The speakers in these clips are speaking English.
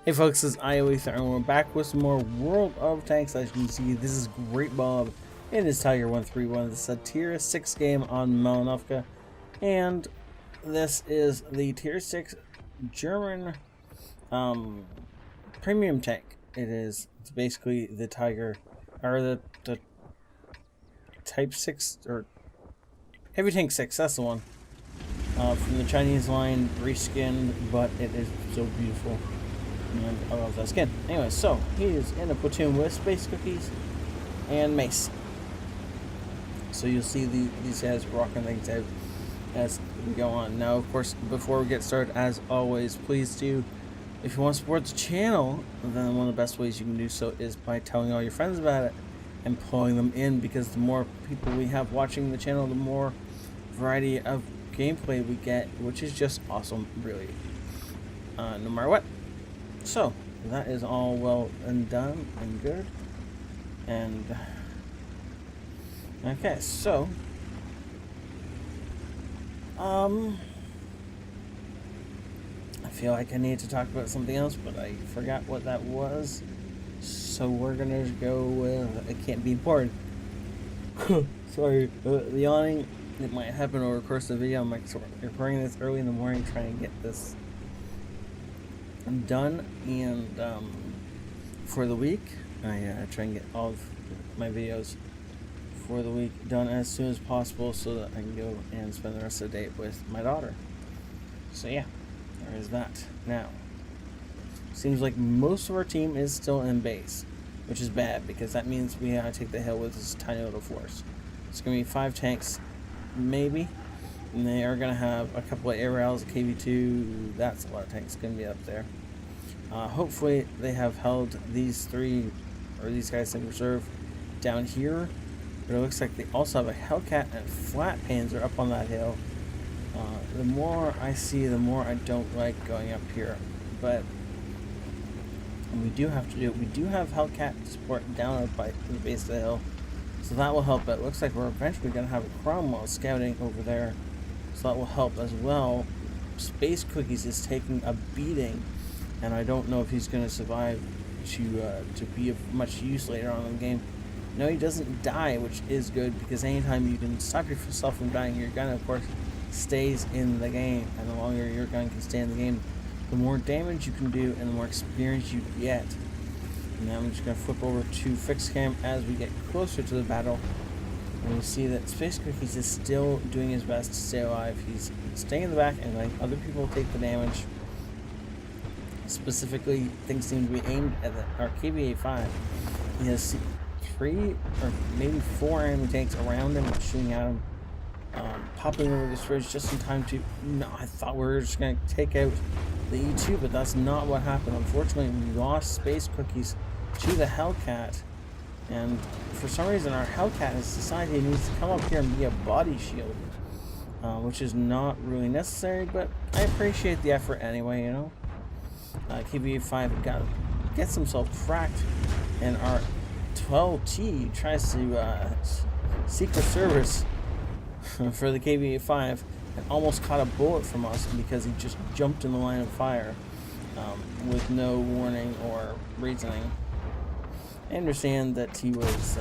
Hey folks, it's ioEther and we're back with some more World of Tanks. As you can see, this is Great Bob and his Tiger 131. This is a tier 6 game on Malinovka, and this is the tier 6 German premium tank. It's basically the Tiger, or the Type 6, or Heavy Tank 6, that's the one. From the Chinese line, reskinned, but it is so beautiful. And I love that skin. Anyway, so he is in a platoon with Space Cookies and Mace. So you'll see these guys rocking things out as we go on. Now, of course, before we get started, as always, please do, if you want to support the channel, then one of the best ways you can do so is by telling all your friends about it and pulling them in, because the more people we have watching the channel, the more variety of gameplay we get, which is just awesome, really, no matter what. So that is all well and done and good. And okay, so I feel like I need to talk about something else, but I forgot what that was. So we're gonna go with It Can't Be Bored. Sorry, the yawning, it might happen over the course of the video. I'm recording this early in the morning, trying to get this done, and for the week I try and get all of my videos for the week done as soon as possible so that I can go and spend the rest of the day with my daughter. So yeah, there is that. Now, seems like most of our team is still in base, which is bad, because that means we gotta take the hill with this tiny little force. It's gonna be 5 tanks maybe, and they are going to have a couple of air rails, a KV2, that's a lot of tanks going to be up there. Hopefully they have held these these guys in reserve down here, but it looks like they also have a Hellcat and flat Panzer up on that hill. The more I see, the more I don't like going up here, but we do have to do it. We do have Hellcat support down by the base of the hill, so that will help. But it looks like we're eventually going to have a Cromwell scouting over there, so that will help as well. Space Cookies is taking a beating, and I don't know if he's going to survive to be of much use later on in the game. No, he doesn't die, which is good, because anytime you can stop yourself from dying, your gun, of course, stays in the game, and the longer your gun can stay in the game, the more damage you can do and the more experience you get. Now I'm just going to flip over to fixed cam as we get closer to the battle, and we see that Space Cookies is still doing his best to stay alive. He's staying in the back and letting other people take the damage. Specifically, things seem to be aimed at our KVA-5. He has 3 or maybe 4 enemy tanks around him, shooting at him, popping over this ridge just in time to... No, I thought we were just going to take out the E2, but that's not what happened. Unfortunately, we lost Space Cookies to the Hellcat, and for some reason our Hellcat has decided he needs to come up here and be a body shield, which is not really necessary, but I appreciate the effort anyway, you know. KVA-5 gets himself cracked, and our 12T tries to secret service for the KVA-5 and almost caught a bullet from us because he just jumped in the line of fire with no warning or reasoning. I understand that he was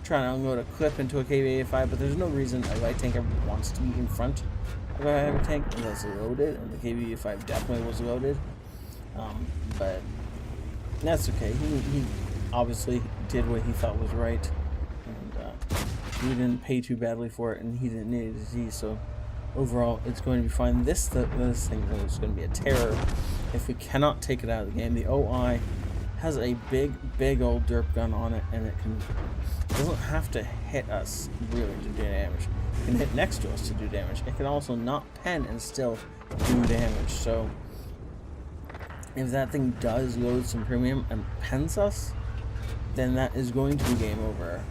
trying to unload a clip into a KVA-5, but there's no reason a light tank ever wants to be in front of a heavy tank unless it's loaded, and the KVA-5 definitely was loaded. But that's okay. He obviously did what he thought was right, and we didn't pay too badly for it, and he didn't need a disease, so overall it's going to be fine. This thing is going to be a terror if we cannot take it out of the game. The OI has a big old derp gun on it, and it doesn't have to hit us really to do damage. It can hit next to us to do damage. It can also not pen and still do damage. So if that thing does load some premium and pens us, then that is going to be game over.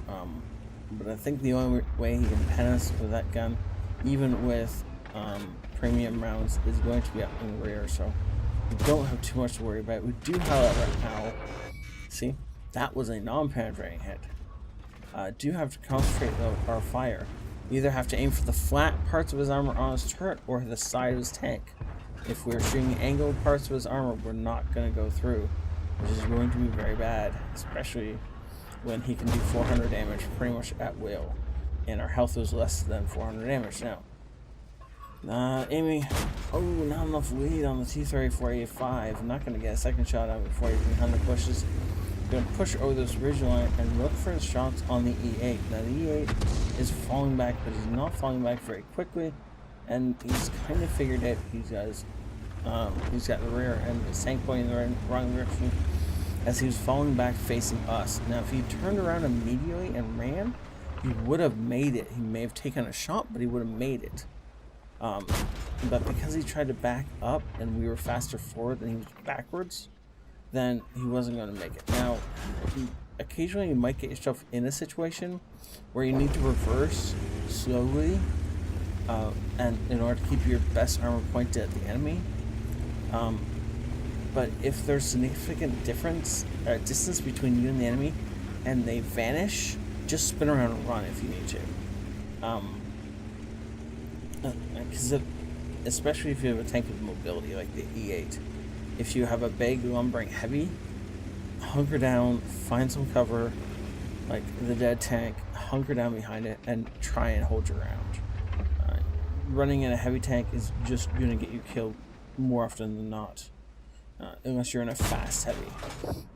But I think the only way he can pen us with that gun, even with premium rounds, is going to be up in the rear. So we don't have too much to worry about. We do, however, now, see, that was a non-penetrating hit. Do have to concentrate our fire. We either have to aim for the flat parts of his armor on his turret or the side of his tank. if we're shooting angled parts of his armor, we're not going to go through, which is going to be very bad, especially when he can do 400 damage pretty much at will, and our health was less than 400 damage. Now, aiming, oh, not enough lead on the T-34A5. I'm not going to get a second shot out before he even Hunter pushes. I'm going to push over this ridge line and look for the shots on the E8. Now, the E8 is falling back, but he's not falling back very quickly, and he's kind of figured out he's got the rear end of his tank pointing in the wrong direction as he was falling back facing us. Now, if he turned around immediately and ran, he would have made it. He may have taken a shot, but he would have made it. But because he tried to back up and we were faster forward than he was backwards, then he wasn't going to make it. Now, occasionally you might get yourself in a situation where you need to reverse slowly, and in order to keep your best armor pointed at the enemy. But if there's significant distance between you and the enemy, and they vanish, just spin around and run if you need to. Because especially if you have a tank with mobility like the E8, if you have a big lumbering heavy, hunker down, find some cover, like the dead tank, hunker down behind it, and try and hold your ground. Running in a heavy tank is just going to get you killed more often than not, unless you're in a fast heavy.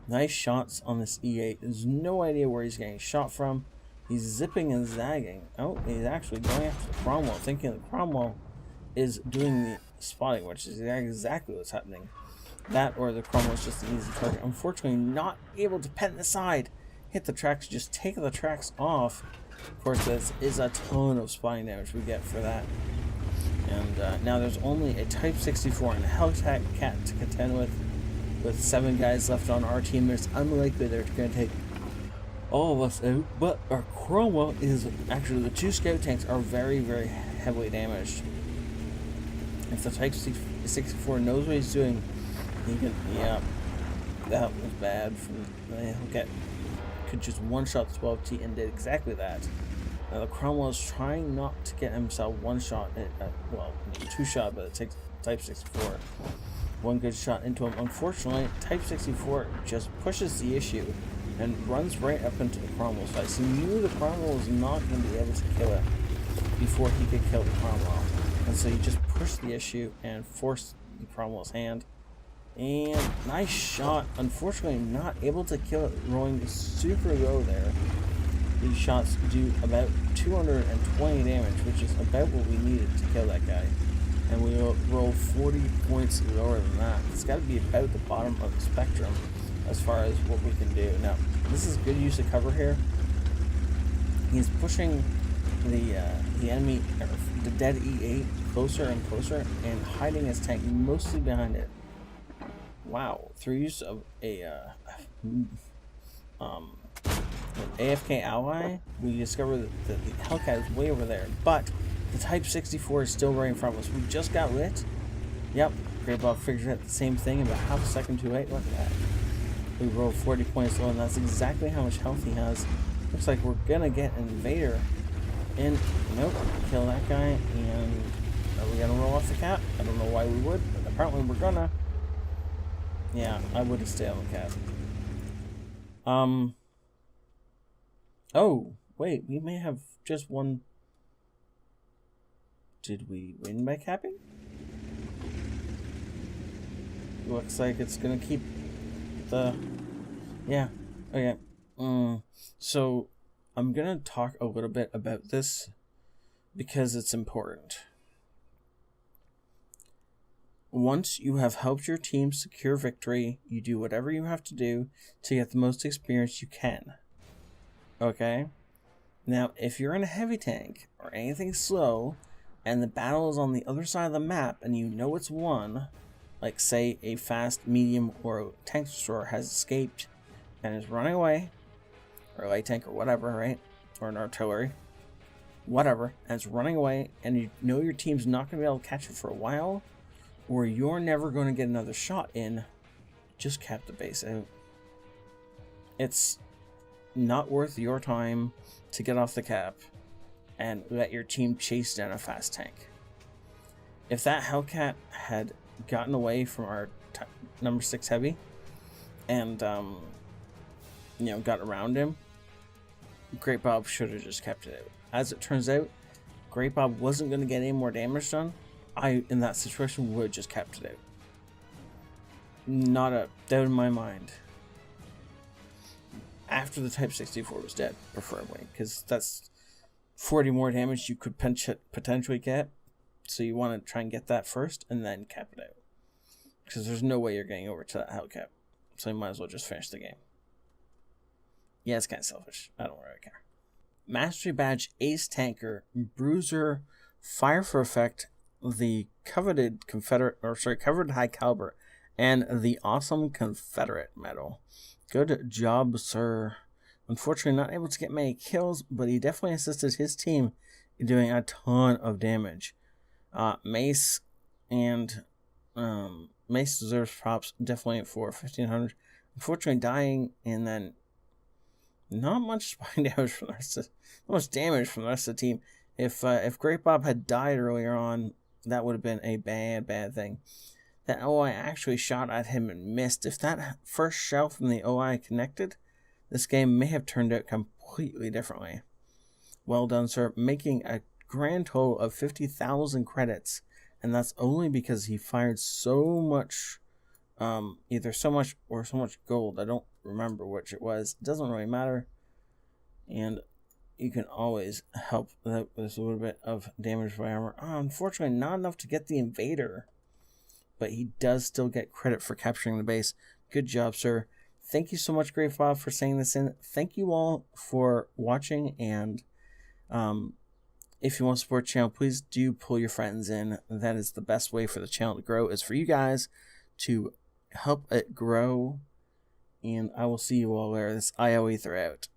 Nice shots on this E8. There's no idea where he's getting shot from. He's zipping and zagging. Oh, he's actually going after the Cromwell, thinking the Cromwell is doing the spotting, which is exactly what's happening. That or the Cromwell is just an easy target. Unfortunately, not able to pent the side, hit the tracks, just take the tracks off. Of course, there is a ton of spotting damage we get for that. And now there's only a Type 64 and a Hellcat to contend with 7 guys left on our team. It's unlikely they're going to take all of us out, but our Cromwell is actually, the 2 scout tanks are very, very heavily damaged. If the Type 64 knows what he's doing, he can, yeah, that was bad from the Hellcat. Could just one-shot the 12T and did exactly that. Now the Cromwell is trying not to get himself one shot, well, 2 shot, but it takes Type 64. One good shot into him. Unfortunately, Type 64 just pushes the issue and runs right up into the Cromwell's face. He knew the Cromwell was not going to be able to kill it before he could kill the Cromwell. And so he just pushed the issue and forced the Cromwell's hand. And nice shot. Unfortunately, not able to kill it, rolling super low there. These shots do about 220 damage, which is about what we needed to kill that guy. And we will roll 40 points lower than that. It's got to be about the bottom of the spectrum as far as what we can do. Now, this is good use of cover here. He's pushing the enemy, or the dead E8, closer and closer, and hiding his tank mostly behind it. Wow! Through use of an AFK ally, we discover that the Hellcat is way over there, but the Type 64 is still right in front of us. We just got lit. Yep, Greybog figured out the same thing about half a second too late. Look at that. We rolled 40 points low, and that's exactly how much health he has. Looks like we're gonna get an invader. And nope, kill that guy. And are we gonna roll off the cap? I don't know why we would, but apparently we're gonna. Yeah, I would have stayed on the cap. Oh, wait, we may have just won. Did we win by capping? Looks like it's gonna keep the... Yeah, okay. So, I'm gonna talk a little bit about this because it's important. Once you have helped your team secure victory, you do whatever you have to do to get the most experience you can. Okay? Now, if you're in a heavy tank or anything slow, and the battle is on the other side of the map and you know it's won, like say a fast, medium, or tank destroyer has escaped and is running away, or a light tank or whatever, right? Or an artillery, whatever, and it's running away, and you know your team's not going to be able to catch it for a while, or you're never going to get another shot in, just cap the base out. It's not worth your time to get off the cap and let your team chase down a fast tank. If that Hellcat had gotten away from our number 6 heavy and you know, got around him, Great Bob should have just kept it out. As it turns out, Great Bob wasn't going to get any more damage done. I, in that situation, would have just kept it out. Not a doubt in my mind. After the Type 64 was dead, preferably, because that's 40 more damage you could potentially get. So you want to try and get that first and then cap it out. Because there's no way you're getting over to that hell cap. So you might as well just finish the game. Yeah, it's kind of selfish. I don't really care. Mastery Badge, Ace Tanker, Bruiser, Fire for Effect, the coveted coveted High Caliber, and the awesome Confederate medal. Good job, sir. Unfortunately, not able to get many kills, but he definitely assisted his team in doing a ton of damage. Mace and Mace deserves props definitely for 1500. Unfortunately, dying and then not much spine damage from the rest of, not much damage from the rest of the team. If Great Bob had died earlier on, that would have been a bad thing. That OI actually shot at him and missed. If that first shell from the OI connected, this game may have turned out completely differently. Well done, sir. Making a grand total of 50,000 credits, and that's only because he fired so much, either so much or so much gold. I don't remember which it was. It doesn't really matter. And you can always help with a little bit of damage by armor. Unfortunately, not enough to get the invader, but he does still get credit for capturing the base. Good job, sir. Thank you so much, Great Bob, for saying this in. Thank you all for watching, and if you want to support the channel, please do pull your friends in. That is the best way for the channel to grow, is for you guys to help it grow. And I will see you all later. This ioEther out.